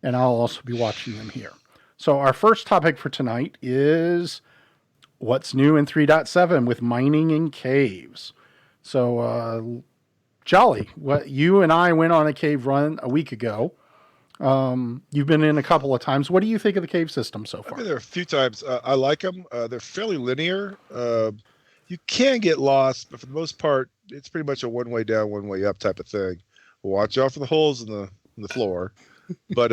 and I'll also be watching them here. So our first topic for tonight is what's new in 3.7 with mining in caves. So, Jolly, what you and I went on a cave run a week ago. You've been in a couple of times. What do you think of the cave system so I've far? been there a few times. I like them. They're fairly linear. You can get lost, but for the most part, it's pretty much a one-way down, one-way up type of thing. Watch out for the holes in the floor, but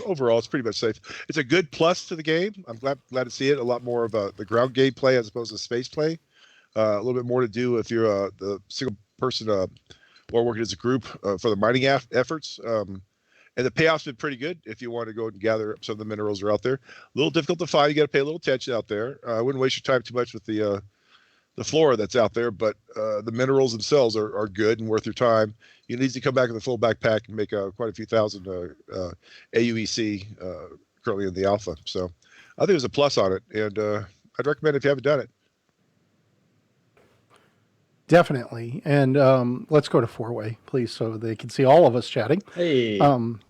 overall, it's pretty much safe. It's a good plus to the game. I'm glad to see it. A lot more of the ground game play as opposed to space play. A little bit more to do if you're the single person or working as a group for the mining efforts. And the payoff's been pretty good if you want to go and gather up some of the minerals that are out there. A little difficult to find. You got to pay a little attention out there. I wouldn't waste your time too much with the flora that's out there, but the minerals themselves are good and worth your time. You can easily come back with a full backpack and make quite a few thousand AUEC currently in the alpha. So I think there's a plus on it, and I'd recommend it if you haven't done it. Definitely. And let's go to four-way, please, so they can see all of us chatting. Hey.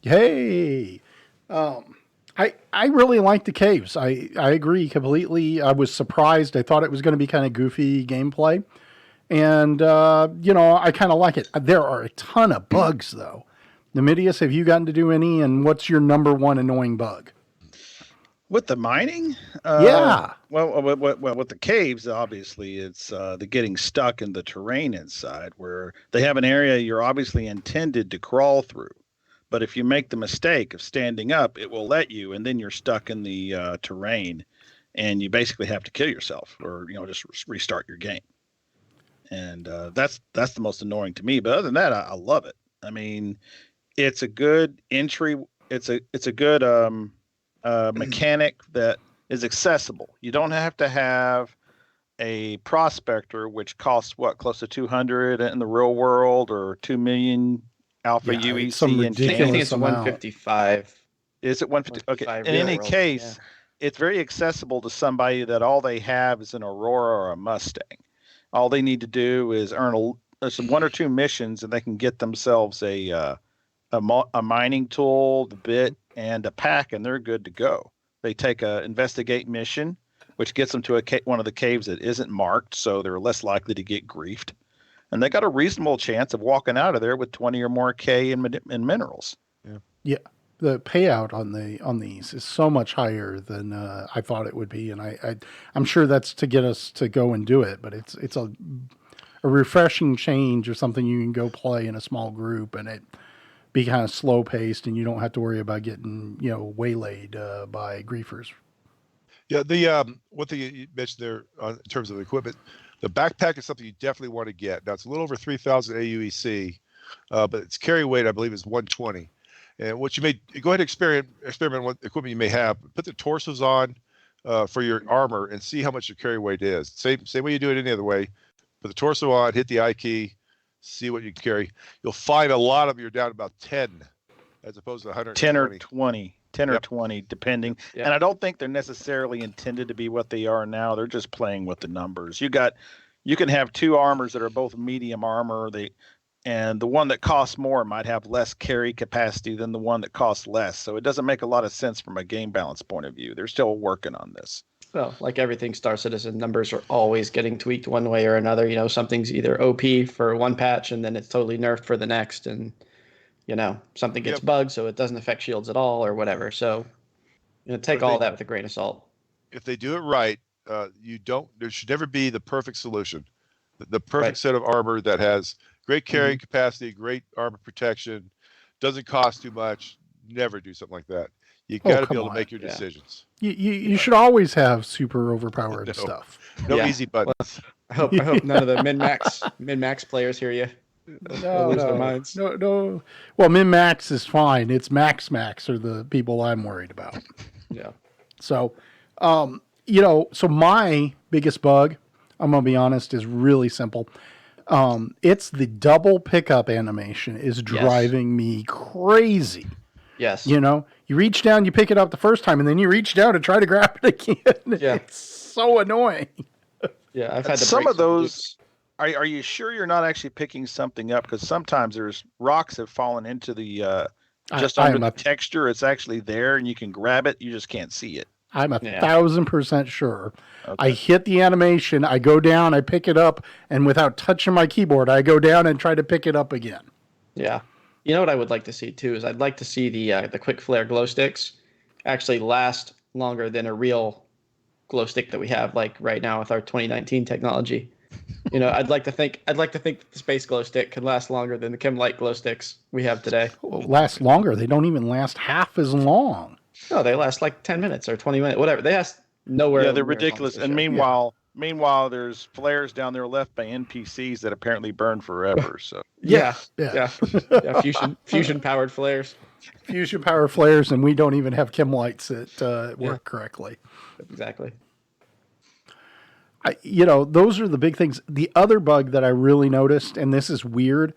Hey. I really like the caves. I agree completely. I was surprised. I thought it was going to be kind of goofy gameplay. And, I kind of like it. There are a ton of bugs, though. Namidius, have you gotten to do any? And what's your number one annoying bug? With the mining? Yeah. Well, with the caves, obviously, it's the getting stuck in the terrain inside where they have an area you're obviously intended to crawl through. But if you make the mistake of standing up, it will let you, and then you're stuck in the terrain, and you basically have to kill yourself or, just restart your game. And that's the most annoying to me. But other than that, I love it. I mean, it's a good entry. It's a good mechanic that is accessible. You don't have to have a prospector, which costs close to 200 in the real world, or 2 million alpha UEC in I think it's 155. Is it 150? Okay. In any case, it's very accessible to somebody that all they have is an Aurora or a Mustang. All they need to do is earn some one or two missions, and they can get themselves a mining tool, the bit, and a pack, and they're good to go. They take a investigate mission, which gets them to one of the caves that isn't marked, so they're less likely to get griefed. And they got a reasonable chance of walking out of there with 20 or more K in minerals. Yeah. The payout on these is so much higher than I thought it would be, and I'm sure that's to get us to go and do it. But it's a refreshing change or something you can go play in a small group, and it be kind of slow paced, and you don't have to worry about getting waylaid by griefers. Yeah, the one thing you mentioned there in terms of the equipment, the backpack is something you definitely want to get. Now it's a little over 3,000 AUEC, but its carry weight I believe is 120. And what you may go ahead and experiment what equipment you may have. Put the torsos on for your armor and see how much your carry weight is. Same way you do it any other way. Put the torso on, hit the I key, see what you can carry. You'll find a lot of them you're down about 10 as opposed to 120. 10 or 20. 10 or 20, depending. Yep. And I don't think they're necessarily intended to be what they are now. They're just playing with the numbers. You can have two armors that are both medium armor. And the one that costs more might have less carry capacity than the one that costs less. So it doesn't make a lot of sense from a game balance point of view. They're still working on this. Well, like everything Star Citizen, numbers are always getting tweaked one way or another. Something's either OP for one patch and then it's totally nerfed for the next. And, something gets bugged so it doesn't affect shields at all or whatever. So, take all that with a grain of salt. If they do it right, there should never be the perfect solution. The perfect set of armor that has great carrying capacity, great armor protection, doesn't cost too much. Never do something like that. You got to be able to make your decisions. You should always have super overpowered stuff. No easy buttons. I hope none of the min-max players hear you. No. Well, min-max is fine. It's max are the people I'm worried about. Yeah. So, so my biggest bug, I'm going to be honest, is really simple. It's the double pickup animation is driving me crazy. Yes. You reach down, you pick it up the first time, and then you reach down to try to grab it again. Yeah. It's so annoying. Yeah, I've had some of those. Are you sure you're not actually picking something up? Because sometimes there's rocks have fallen into the just I under am the a, texture. It's actually there, and you can grab it. You just can't see it. I'm a Yeah. 1,000% sure. I Okay. hit the animation, I go down, I pick it up, and without touching my keyboard, I go down and try to pick it up again. Yeah. You know what I would like to see too is I'd like to see the quick flare glow sticks actually last longer than a real glow stick that we have like right now with our 2019 technology. I'd like to think that the space glow stick could last longer than the Chem Light glow sticks we have today. Last longer. They don't even last half as long. No, they last like 10 minutes or 20 minutes, whatever. They last nowhere. Yeah, they're near as long as ridiculous. they And should. meanwhile, there's flares down there left by NPCs that apparently burn forever. So Yeah, Yeah. yeah. Fusion powered flares. Fusion power flares, and we don't even have chem lights that work Yeah. correctly. Exactly. Those are the big things. The other bug that I really noticed, and this is weird,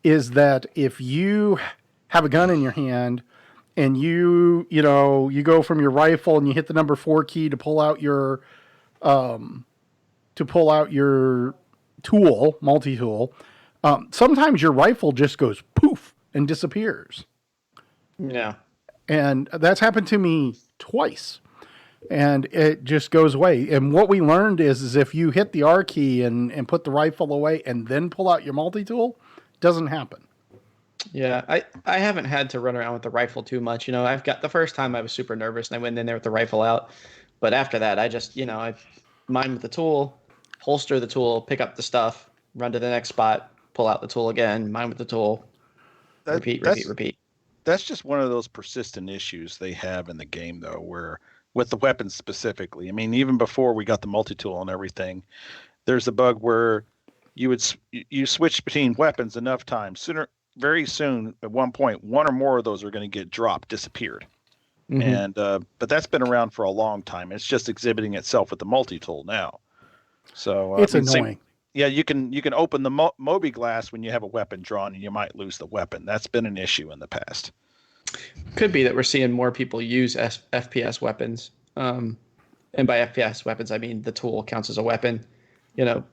is that if you have a gun in your hand and you go from your rifle and you hit the number 4 key to pull out your tool, multi-tool, sometimes your rifle just goes poof and disappears. Yeah. And that's happened to me twice. And it just goes away. And what we learned is if you hit the R key and put the rifle away and then pull out your multi-tool, it doesn't happen. Yeah, I haven't had to run around with the rifle too much. I've got the first time I was super nervous and I went in there with the rifle out. But after that, I just, I mine with the tool, holster the tool, pick up the stuff, run to the next spot, pull out the tool again, mine with the tool, repeat. that's just one of those persistent issues they have in the game, though, where with the weapons specifically. I mean, even before we got the multi-tool and everything, there's a bug where you switch between weapons enough times. Very soon, at one point, one or more of those are going to get dropped, disappeared. Mm-hmm. And but that's been around for a long time. It's just exhibiting itself with the multi-tool now. So It's annoying. Yeah, you can open the Moby glass when you have a weapon drawn, and you might lose the weapon. That's been an issue in the past. Could be that we're seeing more people use FPS weapons. And by FPS weapons, I mean the tool counts as a weapon.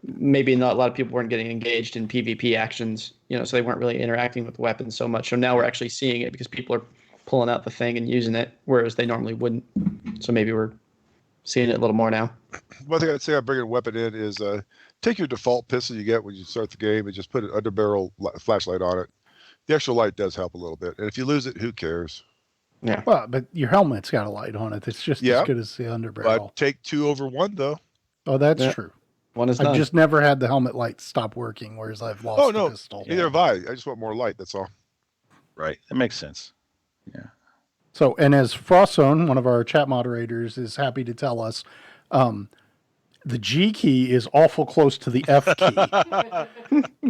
Maybe not a lot of people weren't getting engaged in PvP actions, so they weren't really interacting with weapons so much. So now we're actually seeing it because people are pulling out the thing and using it, whereas they normally wouldn't. So maybe we're seeing it a little more now. One thing I'd say I bring a weapon in is take your default pistol you get when you start the game and just put an underbarrel flashlight on it. The extra light does help a little bit. And if you lose it, who cares? Yeah. Well, but your helmet's got a light on it. It's just as good as the underbarrel. But take 2 over 1, though. Oh, that's true. One is I've done. just never had the helmet light stop working, whereas I've lost the pistol. Neither have I. I just want more light, that's all. Right. That makes sense. Yeah. So, and as Frostzone, one of our chat moderators, is happy to tell us, the G key is awful close to the F key.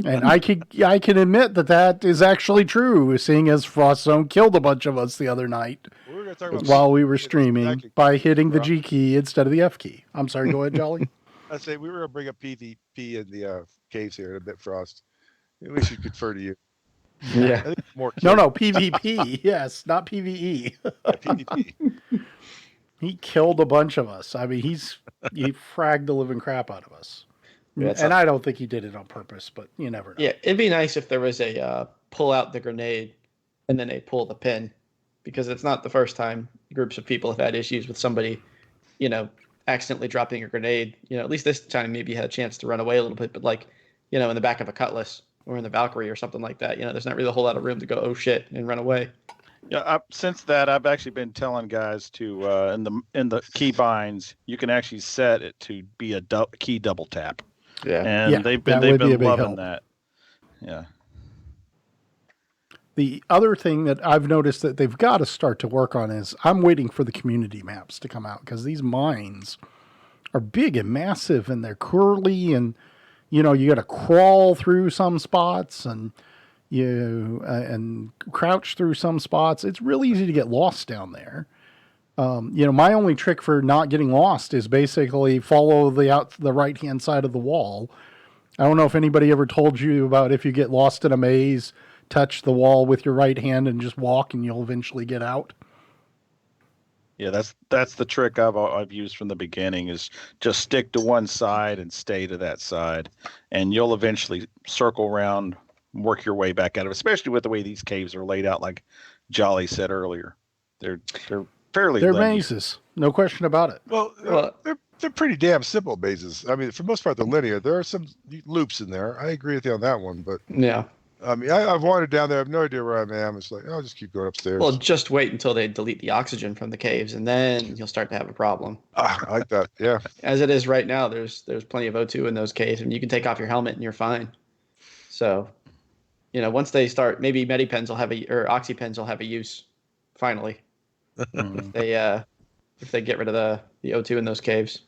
And I can admit that is actually true, seeing as Frostzone killed a bunch of us the other night We're gonna talk about while we were streaming by hitting the G key instead of the F key. I'm sorry, go ahead, Jolly. I'd say we were going to bring up PvP in the caves here in a bit, Frost. We should confer to you. Yeah. I think more No, PvP. Yes, not PvE. PvP. He killed a bunch of us. I mean, he fragged the living crap out of us. Yeah, And I don't think he did it on purpose, but you never know. Yeah, it'd be nice if there was a pull out the grenade and then they pull the pin, because it's not the first time groups of people have had issues with somebody, accidentally dropping a grenade. At least this time maybe you had a chance to run away a little bit, but in the back of a Cutlass or in the Valkyrie or something like that, there's not really a whole lot of room to go, oh shit, and run away. Yeah, since that, I've actually been telling guys to in the key binds, you can actually set it to be a key double tap. Yeah. And they've been loving that. Yeah. The other thing that I've noticed that they've got to start to work on is I'm waiting for the community maps to come out, because these mines are big and massive and they're curly, and you got to crawl through some spots and and crouch through some spots. It's really easy to get lost down there. My only trick for not getting lost is basically follow the right-hand side of the wall. I don't know if anybody ever told you about if you get lost in a maze, touch the wall with your right hand and just walk, and you'll eventually get out. Yeah, that's the trick I've used from the beginning, is just stick to one side and stay to that side, and you'll eventually circle around, work your way back out of it, especially with the way these caves are laid out, like Jolly said earlier. They're fairly They're linear. mazes, no question about it. Well, they're pretty damn simple mazes. I mean, for the most part, they're linear. There are some loops in there. I agree with you on that one, but Yeah. I mean, I've wandered down there. I have no idea where I am. It's like, I'll just keep going upstairs. Well, just wait until they delete the oxygen from the caves, and then you'll start to have a problem. I like that. Yeah. As it is right now, there's plenty of O2 in those caves, and you can take off your helmet and you're fine. So, once they start, maybe medipens will have or oxypens will have a use. Finally, if they get rid of the O2 in those caves.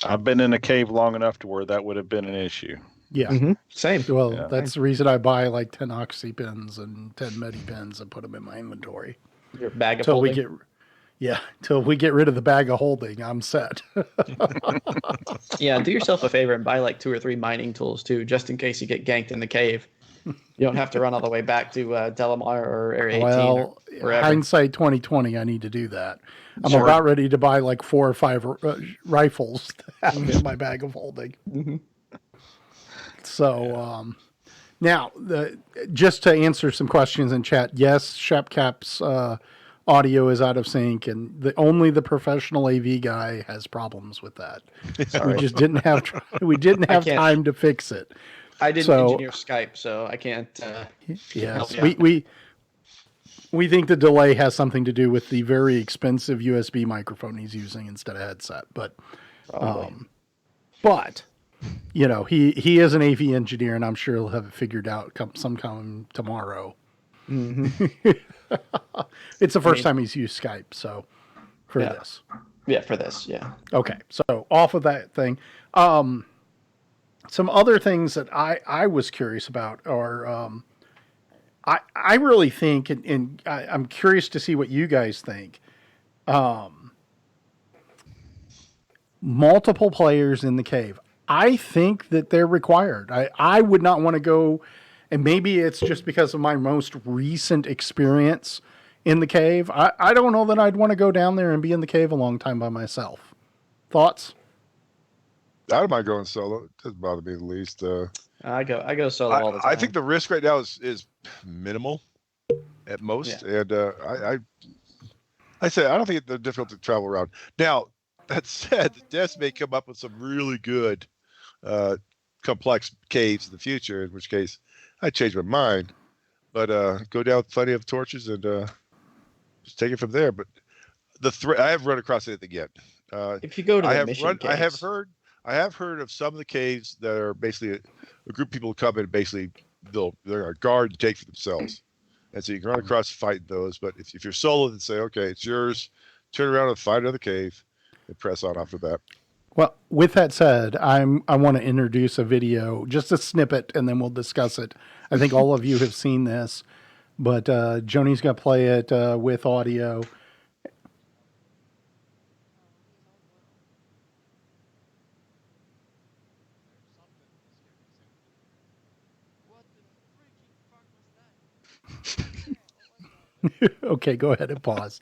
I've been in a cave long enough to where that would have been an issue. Yeah. Same. Well, Yeah. that's the reason I buy like 10 oxy pens and 10 medi pens and put them in my inventory. Your bag of Till holding. till we get rid of the bag of holding, I'm set. Yeah, do yourself a favor and buy like 2 or 3 mining tools too, just in case you get ganked in the cave. You don't have to run all the way back to Delamar or Area 18 Well, or wherever. hindsight 2020, I need to do that. I'm Sure. about ready to buy like 4 or 5 rifles to have in my bag of holding. Mhm. So now, just to answer some questions in chat, yes, Shepcap's audio is out of sync, and only the professional AV guy has problems with that. Sorry. We just didn't have time to fix it. I didn't engineer Skype, so I can't. Yes, help you. we think the delay has something to do with the very expensive USB microphone he's using instead of headset, but he is an AV engineer, and I'm sure he'll have it figured out sometime tomorrow. Mm-hmm. It's the first time he's used Skype, so for this. Yeah, for this, yeah. Okay, so off of that thing. Some other things that I was curious about are, I really think, and I'm curious to see what you guys think. Multiple players in the cave. I think that they're required. I would not want to go, and maybe it's just because of my most recent experience in the cave. I don't know that I'd want to go down there and be in the cave a long time by myself. Thoughts? I don't mind going solo. It doesn't bother me the least. I go solo all the time. I think the risk right now is minimal at most. Yeah. And I say I don't think they're difficult to travel around. Now, that said, the devs may come up with some really good complex caves in the future, in which case I change my mind. But go down with plenty of torches and just take it from there. But I have run across anything yet. If you go to the mission caves, I have heard of some of the caves that are basically a group of people come in and basically they're going to guard and take for themselves. And so you can run across and fight those. But if you're solo, then say, okay, it's yours. Turn around and find another cave and press on after that. Well, with that said, I want to introduce a video, just a snippet, and then we'll discuss it. I think all of you have seen this, but Joni's going to play it with audio. Okay, go ahead and pause.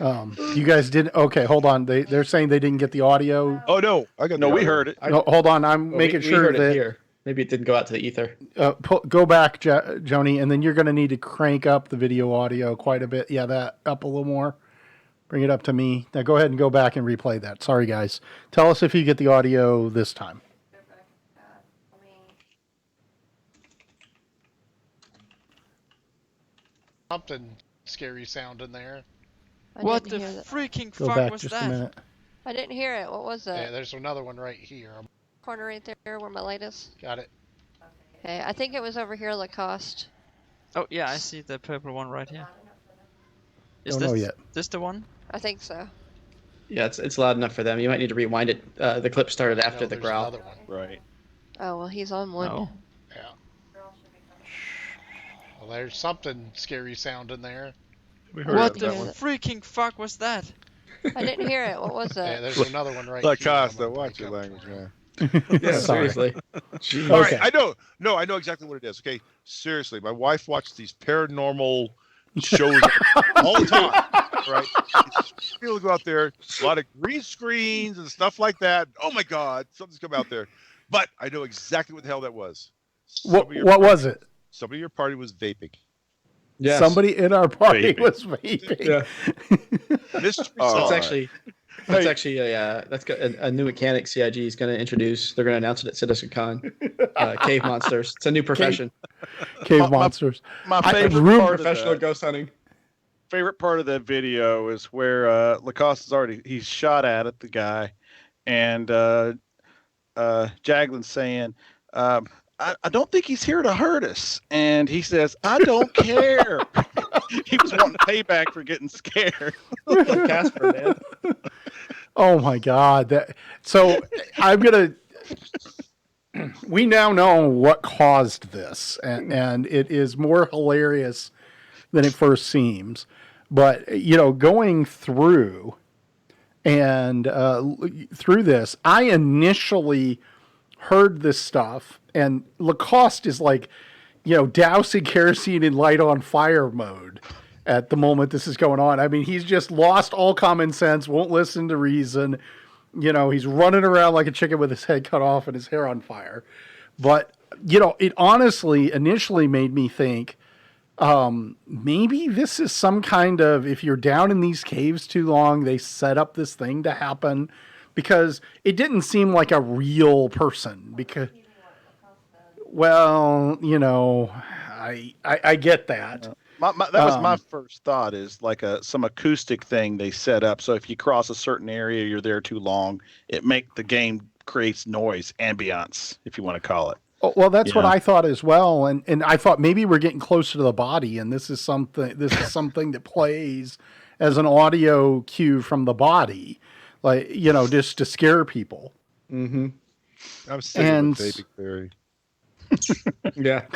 You guys didn't. Okay, hold on. They're saying they didn't get the audio. Oh no, I got No, the we audio. heard it. No, hold on. I'm making we sure heard it that here. Maybe it didn't go out to the ether. go back, Joni, and then you're going to need to crank up the video audio quite a bit. Yeah, that up a little more. Bring it up to me. Now go ahead and go back and replay that. Sorry, guys. Tell us if you get the audio this time. Something scary sound in there. What the freaking Go fuck back was just a that? minute. I didn't hear it. What was Yeah, that? there's another one right here. Corner right there where my light is. Got it. Okay, I think it was over here, Lacoste. Oh yeah, I see the purple one right here. Is Don't know this yet. this the one? I think so. Yeah, it's loud enough for them. You might need to rewind it. The clip started after No, the there's growl. another one. Right. Oh, well, he's on one. Oh. Yeah. Well, there's something scary sound in there. We heard What that the one. freaking fuck was that? I didn't hear it. What was Yeah, that? there's another one right Like here. I'm Costa, gonna watch break your up. language, man. Yeah, Sorry. seriously. All Okay. right, I know exactly what it is. Okay, seriously, my wife watches these paranormal shows all the time. Right? People go out there, a lot of green screens and stuff like that. Oh my God, something's come out there. But I know exactly what the hell that was. What was it? Somebody in your party was vaping. Yes. Somebody in our party Vaping. was vaping. Yeah. Mystery Oh, That's solved. actually that's actually that's got a new mechanic CIG is going to introduce. They're going to announce it at CitizenCon. Cave monsters. It's a new profession. Cave My- monsters. My I- favorite room- part of Professional that, ghost hunting. favorite part of that video is where Lacoste is he's shot at it, the guy, and Jaglin's saying, I don't think he's here to hurt us. And he says, I don't care. He was wanting payback for getting scared. Like Casper, man. Oh my God. So I'm going to, we now know what caused this, and it is more hilarious than it first seems. But, going through and through this, I initially heard this stuff, and Lacoste is like, dousing kerosene in light on fire mode at the moment this is going on. I mean, he's just lost all common sense, won't listen to reason. He's running around like a chicken with his head cut off and his hair on fire. But, it honestly initially made me think, maybe this is some kind of, if you're down in these caves too long, they set up this thing to happen, because it didn't seem like a real person. Because, well, I get that. That was my first thought, is like some acoustic thing they set up. So if you cross a certain area, you're there too long, the game creates noise, ambiance, if you want to call it. Oh, well, that's what I thought as well, and I thought maybe we're getting closer to the body, and this is something that plays as an audio cue from the body, like just to scare people. Mm-hmm. I'm sticking with vaping theory. Yeah.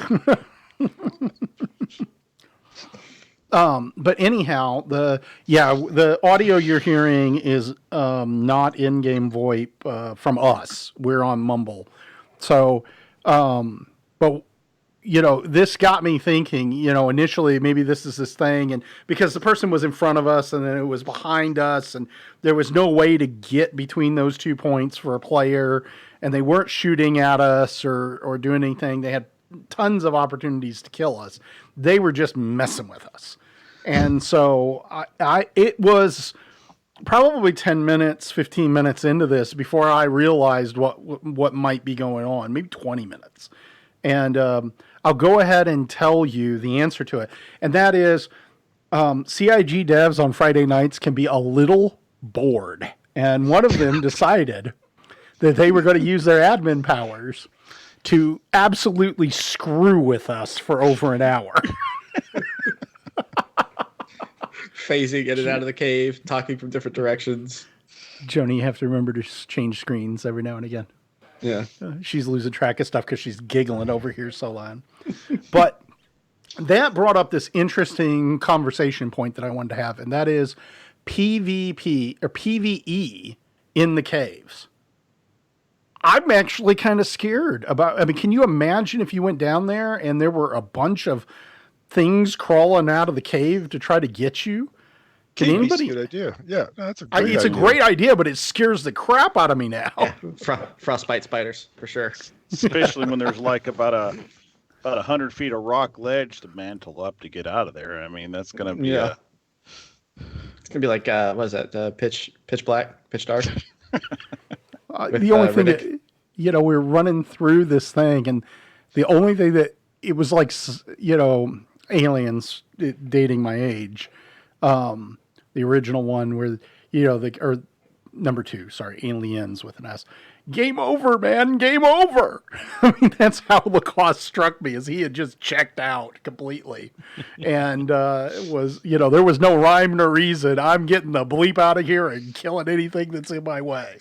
But anyhow, the audio you're hearing is not in-game VoIP from us. We're on Mumble, so. But this got me thinking, initially maybe this is this thing, and because the person was in front of us and then it was behind us, and there was no way to get between those 2 points for a player, and they weren't shooting at us or doing anything. They had tons of opportunities to kill us. They were just messing with us. And so it was probably 10 minutes, 15 minutes into this before I realized what might be going on, maybe 20 minutes. And I'll go ahead and tell you the answer to it. And that is CIG devs on Friday nights can be a little bored. And one of them decided that they were going to use their admin powers to absolutely screw with us for over an hour. Phasing in and out of the cave, talking from different directions. Joni, you have to remember to change screens every now and again. Yeah. She's losing track of stuff because she's giggling over here so loud. But that brought up this interesting conversation point that I wanted to have, and that is PvP or PvE in the caves. I'm actually kind of scared about, can you imagine if you went down there and there were a bunch of things crawling out of the cave to try to get you? Can anybody? Good idea. Yeah, no, that's a great idea. It's a great idea, but it scares the crap out of me now. Yeah. Frostbite spiders, for sure. Especially when there's like about 100 feet of rock ledge to mantle up to get out of there. I mean, that's going to be it's going to be like, what is that? Pitch black, pitch dark. The only thing that, we're running through this thing, and the only thing that it was like, aliens dating my age. The original one where, or number 2, sorry, aliens with an S. Game over, man. Game over. I mean, that's how Lacoste struck me, as he had just checked out completely. And it was, there was no rhyme nor reason. I'm getting the bleep out of here and killing anything that's in my way.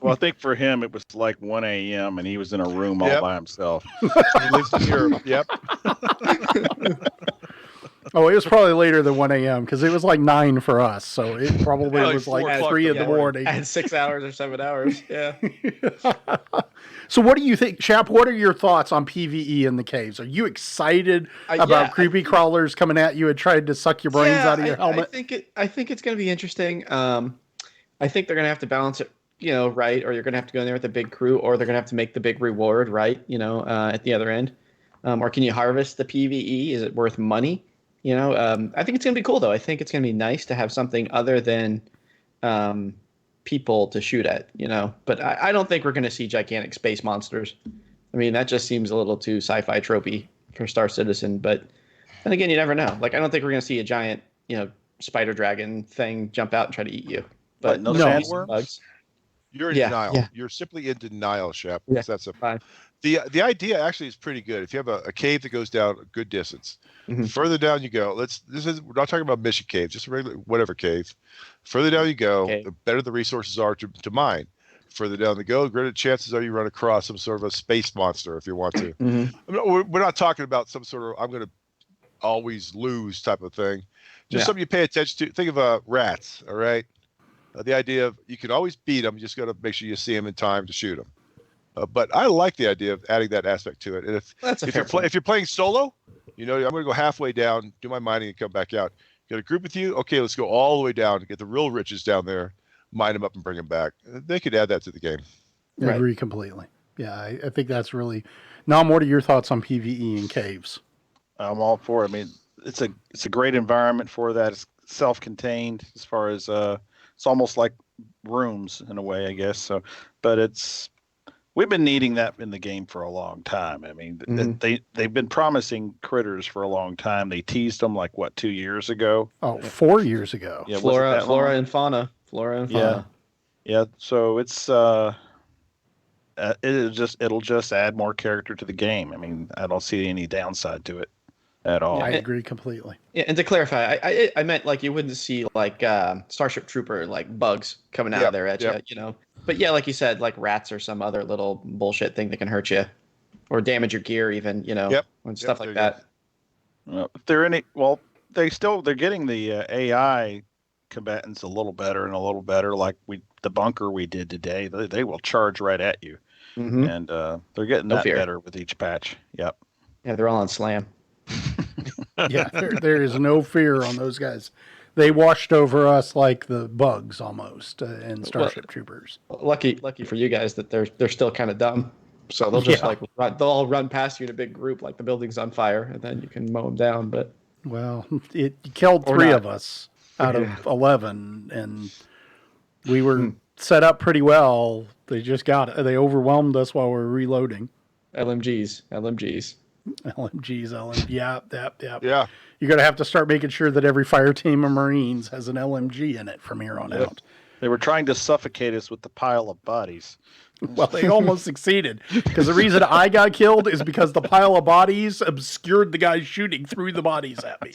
Well, I think for him, it was like 1 a.m. and he was in a room all by himself. He lives in Europe. Yep. Oh, it was probably later than 1 a.m. because it was like 9 for us. So it probably was like 3 in the morning. I had 6 hours or 7 hours. Yeah. So what do you think, Chap? What are your thoughts on PvE in the caves? Are you excited about creepy crawlers coming at you and trying to suck your brains out of your helmet? I think it's going to be interesting. I think they're going to have to balance it, right, or you're going to have to go in there with a big crew, or they're going to have to make the big reward, right, at the other end. Or can you harvest the PVE? Is it worth money? I think it's going to be cool, though. I think it's going to be nice to have something other than people to shoot at, But I don't think we're going to see gigantic space monsters. I mean, that just seems a little too sci-fi tropey for Star Citizen. But then again, you never know. Like, I don't think we're going to see a giant, spider dragon thing jump out and try to eat you. But no there may be some sandworms? bugs. You're in Yeah, denial. yeah. You're simply in denial, Shep. Yeah, That's a fine. the idea actually is pretty good. If you have a cave that goes down a good distance, Mhm. further down you go. We're not talking about mission caves, just a regular whatever cave. Further down you go, Okay. the better the resources are to mine. Further down the go, the greater chances are you run across some sort of a space monster if you want to. Mhm. We're not talking about some sort of I'm going to always lose type of thing. Just Yeah. something you pay attention to. Think of rats, all right? The idea of you can always beat them, you just got to make sure you see them in time to shoot them. But I like the idea of adding that aspect to it. And That's a if fair you're point. if you're playing solo, I'm going to go halfway down, do my mining, and come back out. Got a group with you? Okay, let's go all the way down to get the real riches down there, mine them up, and bring them back. They could add that to the game. I Right. agree completely. Yeah, I think that's really. Now, what are your thoughts on PVE and caves? I'm all for it. I mean, it's a great environment for that. It's self-contained as far as it's almost like rooms in a way, I guess. So, but we've been needing that in the game for a long time. I mean, Mhm. they've been promising critters for a long time. They teased them like 2 years ago. Oh, 4 years ago. Yeah, was it Flora that long? and fauna. Flora and Yeah. fauna. Yeah, so it's it'll just add more character to the game. I mean, I don't see any downside to it at all. I Yeah. agree completely. Yeah, and to clarify, I meant like you wouldn't see like Starship Trooper like bugs coming out Yep, of there at yep. you. But yeah, like you said, like rats or some other little bullshit thing that can hurt you or damage your gear, even Yep, and stuff there like you go. that. If they're they're getting the AI combatants a little better. Like the bunker we did today, they will charge right at you, Mm-hmm. and they're getting No that fear. better with each patch. Yep. Yeah, they're all on slam. Yeah, there is no fear on those guys. They washed over us like the bugs almost in Starship Troopers. Lucky for you guys that they're still kind of dumb. So they'll just Yeah. they'll all run past you in a big group like the building's on fire, and then you can mow them down. But Well, it killed Or 3 not. of us out of 11, and we were set up pretty well. They overwhelmed us while we were reloading. LMGs. LMGs, yep. Yeah. You're going to have to start making sure that every fire team of Marines has an LMG in it from here on out. They were trying to suffocate us with the pile of bodies. Well, they almost succeeded. Because the reason I got killed is because the pile of bodies obscured the guy shooting through the bodies at me.